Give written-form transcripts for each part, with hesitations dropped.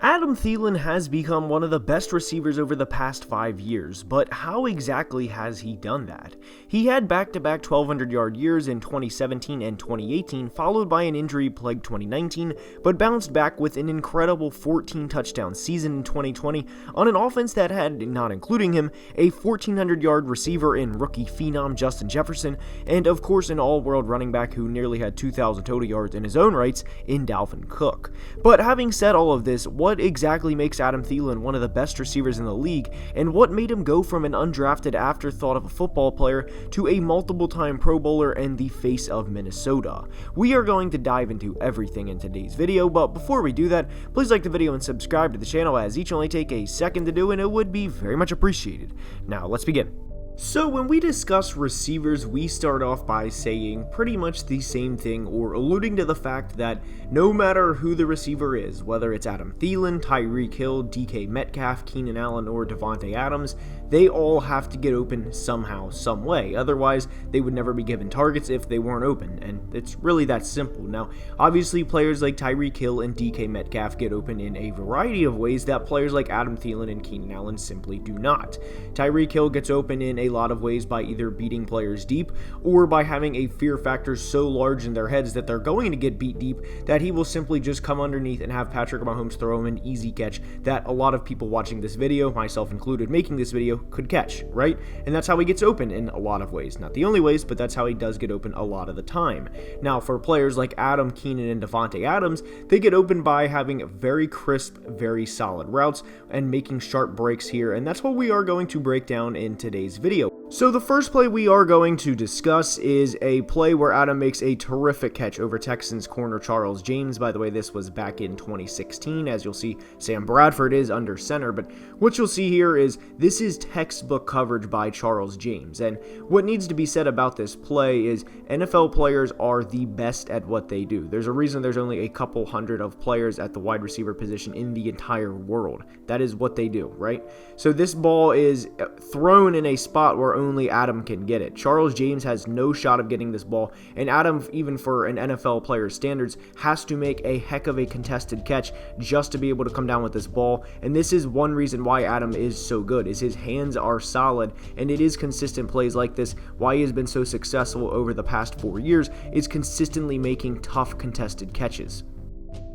Adam Thielen has become one of the best receivers over the past 5 years, but how exactly has he done that? He had back-to-back 1,200-yard years in 2017 and 2018, followed by an injury-plagued 2019, but bounced back with an incredible 14-touchdown season in 2020 on an offense that had, not including him, a 1,400-yard receiver in rookie phenom Justin Jefferson, and of course an all-world running back who nearly had 2,000 total yards in his own rights in Dalvin Cook. But having said all of this, what exactly makes Adam Thielen one of the best receivers in the league, and what made him go from an undrafted afterthought of a football player to a multiple-time Pro Bowler and the face of Minnesota? We are going to dive into everything in today's video, but before we do that, please like the video and subscribe to the channel, as each only take a second to do and it would be very much appreciated. Now let's begin. So when we discuss receivers, we start off by saying pretty much the same thing, or alluding to the fact that no matter who the receiver is, whether it's Adam Thielen, Tyreek Hill, DK Metcalf, Keenan Allen, or Davante Adams, they all have to get open somehow, some way. Otherwise, they would never be given targets if they weren't open, and it's really that simple. Now, obviously, players like Tyreek Hill and DK Metcalf get open in a variety of ways that players like Adam Thielen and Keenan Allen simply do not. Tyreek Hill gets open in a lot of ways by either beating players deep or by having a fear factor so large in their heads that they're going to get beat deep that he will simply just come underneath and have Patrick Mahomes throw him an easy catch that a lot of people watching this video, myself included making this video, could catch, right? And that's how he gets open in a lot of ways. Not the only ways, but that's how he does get open a lot of the time. Now, for players like Adam, Keenan, and Davante Adams, they get open by having very crisp, very solid routes and making sharp breaks here, and that's what we are going to break down in today's video. So the first play we are going to discuss is a play where Adam makes a terrific catch over Texans corner Charles James. By the way, this was back in 2016. As you'll see, Sam Bradford is under center, but what you'll see here is this is textbook coverage by Charles James. And what needs to be said about this play is NFL players are the best at what they do. There's a reason there's only a couple hundred of players at the wide receiver position in the entire world. That is what they do, right? So this ball is thrown in a spot where only Adam can get it. Charles James has no shot of getting this ball, and Adam, even for an NFL player's standards, has to make a heck of a contested catch just to be able to come down with this ball. And this is one reason why Adam is so good, is his hands are solid, and it is consistent plays like this. Why he has been so successful over the past 4 years is consistently making tough contested catches.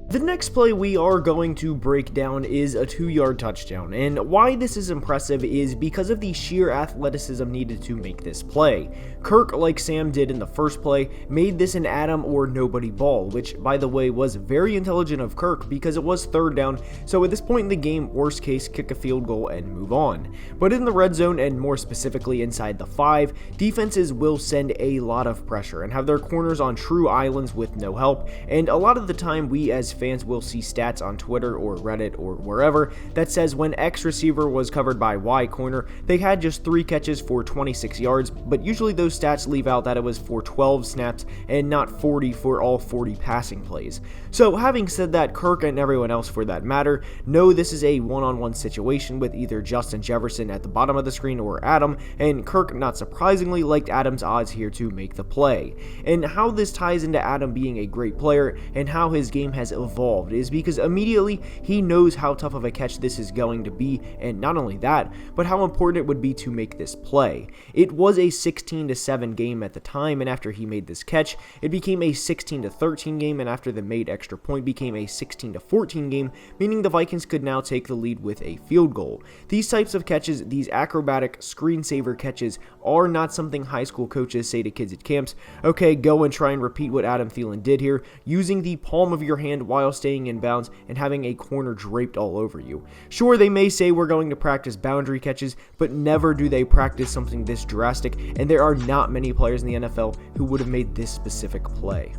The next play we are going to break down is a 2-yard touchdown, and why this is impressive is because of the sheer athleticism needed to make this play. Kirk, like Sam did in the first play, made this an Adam or nobody ball, which, by the way, was very intelligent of Kirk because it was 3rd down, so at this point in the game, worst case, kick a field goal and move on. But in the red zone, and more specifically inside the 5, defenses will send a lot of pressure and have their corners on true islands with no help, and a lot of the time we as fans will see stats on Twitter or Reddit or wherever that says when X receiver was covered by Y corner, they had just 3 catches for 26 yards, but usually those stats leave out that it was for 12 snaps and not 40 for all 40 passing plays. So having said that, Kirk and everyone else for that matter know this is a one-on-one situation with either Justin Jefferson at the bottom of the screen or Adam, and Kirk, not surprisingly, liked Adam's odds here to make the play. And how this ties into Adam being a great player and how his game has evolved is because immediately he knows how tough of a catch this is going to be, and not only that, but how important it would be to make this play. It was a 16-7 game at the time, and after he made this catch, it became a 16-13 game, and after the made extra point became a 16-14 game, meaning the Vikings could now take the lead with a field goal. These types of catches, these acrobatic screensaver catches, are not something high school coaches say to kids at camps, okay, go and try and repeat what Adam Thielen did here, using the palm of your hand while staying in bounds and having a corner draped all over you. Sure, they may say we're going to practice boundary catches, but never do they practice something this drastic, and there are not many players in the NFL who would have made this specific play.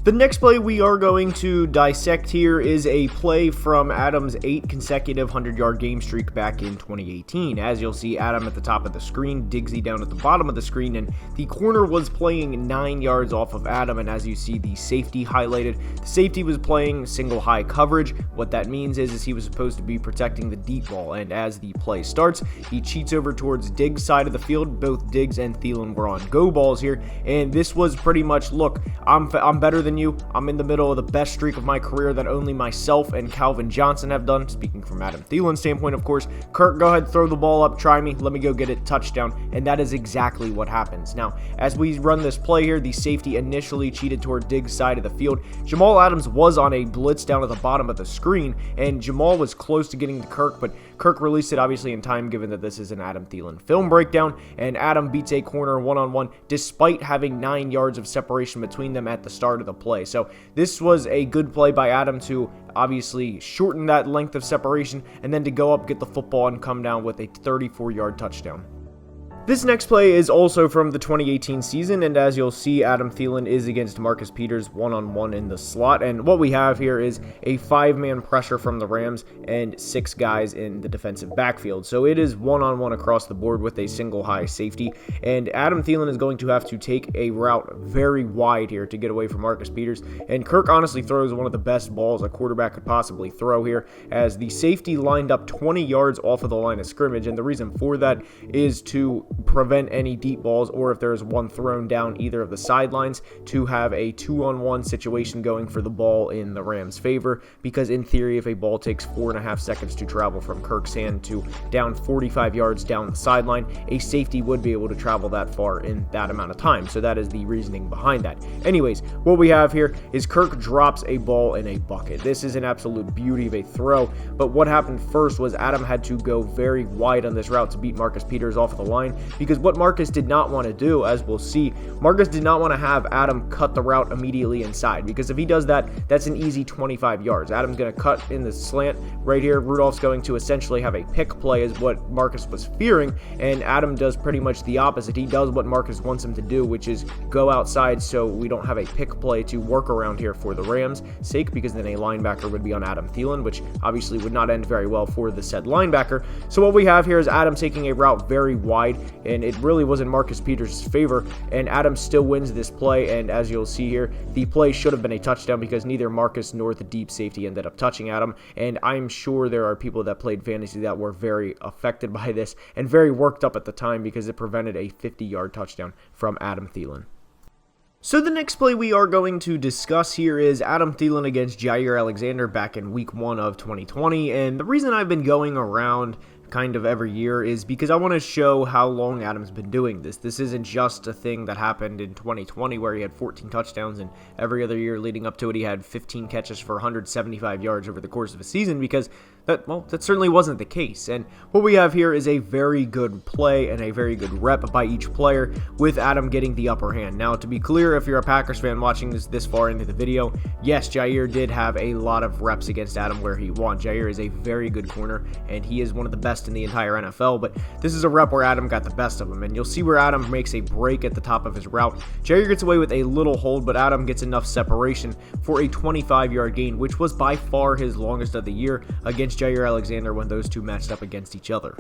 The next play we are going to dissect here is a play from Adam's 8 consecutive 100-yard game streak back in 2018. As you'll see, Adam at the top of the screen, Diggsy down at the bottom of the screen, and the corner was playing 9 yards off of Adam, and as you see the safety highlighted, the safety was playing single high coverage. What that means is he was supposed to be protecting the deep ball, and as the play starts, he cheats over towards Diggs' side of the field. Both Diggs and Thielen were on go balls here, and this was pretty much, look, I'm better than than you. I'm in the middle of the best streak of my career that only myself and Calvin Johnson have done. Speaking from Adam Thielen's standpoint, of course. Kirk, go ahead, throw the ball up, try me, let me go get it, touchdown. And that is exactly what happens. Now, as we run this play here, the safety initially cheated toward Diggs' side of the field. Jamal Adams was on a blitz down at the bottom of the screen, and Jamal was close to getting to Kirk, but Kirk released it obviously in time, given that this is an Adam Thielen film breakdown, and Adam beats a corner one-on-one despite having 9 yards of separation between them at the start of the play. So this was a good play by Adam to obviously shorten that length of separation and then to go up, get the football, and come down with a 34-yard touchdown. This next play is also from the 2018 season, and as you'll see, Adam Thielen is against Marcus Peters one-on-one in the slot, and what we have here is a 5-man pressure from the Rams and 6 guys in the defensive backfield. So it is one-on-one across the board with a single high safety, and Adam Thielen is going to have to take a route very wide here to get away from Marcus Peters, and Kirk honestly throws one of the best balls a quarterback could possibly throw here, as the safety lined up 20 yards off of the line of scrimmage, and the reason for that is to prevent any deep balls, or if there's one thrown down either of the sidelines, to have a 2-on-1 situation going for the ball in the Rams' favor, because in theory, if a ball takes 4.5 seconds to travel from Kirk's hand to down 45 yards down the sideline, a safety would be able to travel that far in that amount of time. So that is the reasoning behind that. Anyways, what we have here is Kirk drops a ball in a bucket. This is an absolute beauty of a throw, but what happened first was Adam had to go very wide on this route to beat Marcus Peters off of the line, because what Marcus did not want to do, as we'll see, Marcus did not want to have Adam cut the route immediately inside, because if he does that, that's an easy 25 yards. Adam's going to cut in the slant right here. Rudolph's going to essentially have a pick play, is what Marcus was fearing, and Adam does pretty much the opposite. He does what Marcus wants him to do, which is go outside so we don't have a pick play to work around here for the Rams' sake, because then a linebacker would be on Adam Thielen, which obviously would not end very well for the said linebacker. So what we have here is Adam taking a route very wide, and it really was in Marcus Peters' favor, and Adam still wins this play, and as you'll see here, the play should have been a touchdown because neither Marcus nor the deep safety ended up touching Adam, and I'm sure there are people that played fantasy that were very affected by this and very worked up at the time because it prevented a 50-yard touchdown from Adam Thielen. So the next play we are going to discuss here is Adam Thielen against Jair Alexander back in week 1 of 2020, and the reason I've been going around kind of every year is because I want to show how long Adam's been doing this. This isn't just a thing that happened in 2020 where he had 14 touchdowns, and every other year leading up to it he had 15 catches for 175 yards over the course of a season, because that certainly wasn't the case. And what we have here is a very good play and a very good rep by each player, with Adam getting the upper hand. Now, to be clear, if you're a Packers fan watching this far into the video, yes, Jair did have a lot of reps against Adam where he won. Jair is a very good corner, and he is one of the best in the entire NFL, but this is a rep where Adam got the best of him, and you'll see where Adam makes a break at the top of his route. Jair gets away with a little hold, but Adam gets enough separation for a 25-yard gain, which was by far his longest of the year against Jair Alexander when those two matched up against each other.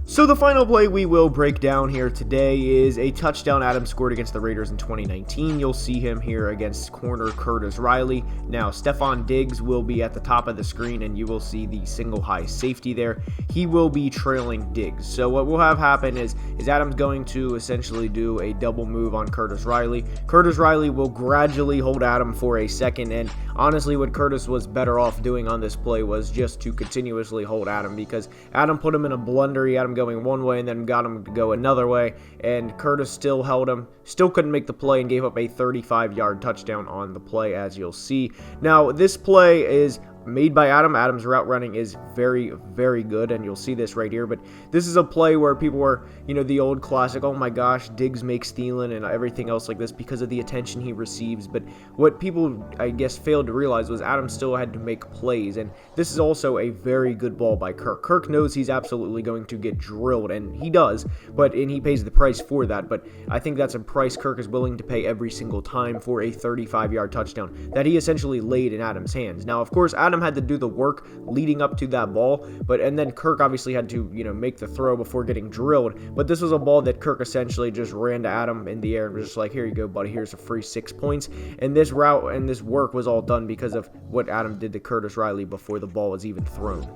So the final play we will break down here today is a touchdown Adam scored against the Raiders in 2019. You'll see him here against corner Curtis Riley. Now, Stephon Diggs will be at the top of the screen, and you will see the single high safety there. He will be trailing Diggs. So what will have happen is Adam's going to essentially do a double move on Curtis Riley. Curtis Riley will gradually hold Adam for a second, and honestly what Curtis was better off doing on this play was just to continuously hold Adam, because Adam put him in a blunder. He had him going one way and then got him to go another way, and Curtis still held him, still couldn't make the play, and gave up a 35-yard touchdown on the play, as you'll see. Now, this play is made by Adam. Adam's route running is very, very good, and you'll see this right here, but this is a play where people were, the old classic, oh my gosh, Diggs makes Thielen and everything else like this because of the attention he receives, but what people, I guess, failed to realize was Adam still had to make plays, and this is also a very good ball by Kirk. Kirk knows he's absolutely going to get drilled, and he does, and he pays the price for that, but I think that's a price Kirk is willing to pay every single time for a 35-yard touchdown that he essentially laid in Adam's hands. Now, of course, Adam had to do the work leading up to that ball, and then Kirk obviously had to, make the throw before getting drilled, but this was a ball that Kirk essentially just ran to Adam in the air and was just like, here you go, buddy, here's a free 6 points, and this route and this work was all done because of what Adam did to Curtis Riley before the ball was even thrown.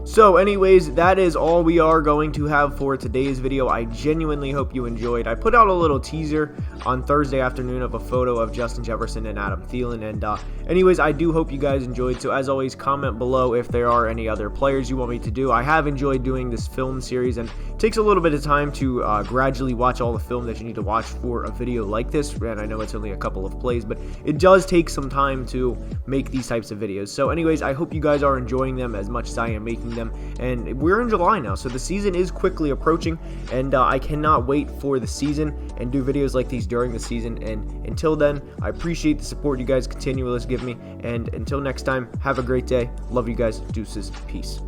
So anyways, that is all we are going to have for today's video. I genuinely hope you enjoyed. I put out a little teaser on Thursday afternoon of a photo of Justin Jefferson and Adam Thielen, and anyways, I do hope you guys enjoyed. So as always, comment below if there are any other players you want me to do. I have enjoyed doing this film series, and it takes a little bit of time to gradually watch all the film that you need to watch for a video like this, and I know it's only a couple of plays, but it does take some time to make these types of videos. So anyways, I hope you guys are enjoying them as much as I am making them. And we're in July now, so the season is quickly approaching, and I cannot wait for the season and do videos like these during the season. And until then, I appreciate the support you guys continuously give me, and until next time, have a great day. Love you guys. Deuces. Peace.